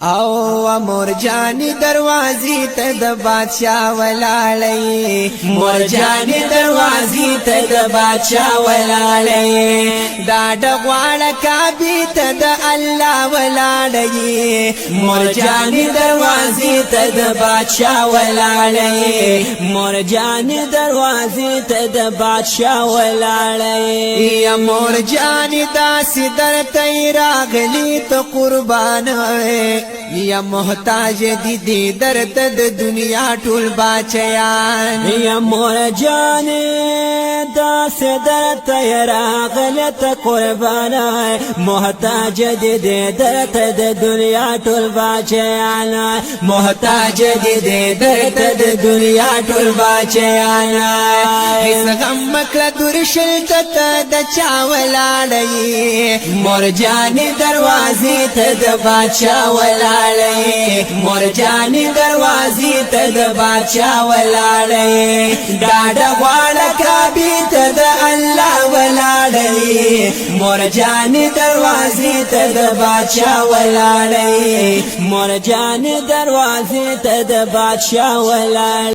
او مرجانی دروازی ته د بادشاہ ولاړی مرجانی دروازی ته د بادشاہ ولاړی دا ډغواړه کعبه ته د الله ولاړی مرجانی دروازی ته د بادشاہ ولاړی مرجانی دروازی ته د بادشاہ ولاړی یا مرجانی داسې درته راغلی ته قربان یا محتاج دی درد د دنیا ټول باچیان یا مرجان دا سدر تیرا غلط قربان محتاج دی درد د دنیا ټول باچیان محتاج دی درد د دنیا ټول باچیان هیڅ غم مکړه درشل ته د چا ولاړی مرجان دروازې ته د بادشاہ ولاړی مرجانی دروازی ته د بادشاہ ولاړی ډاډه غواړه کعبه ته د الله ولاړی مرجانی دروازی ته د بادشاہ ولاړی مرجانی دروازی ته د بادشاہ ولاړی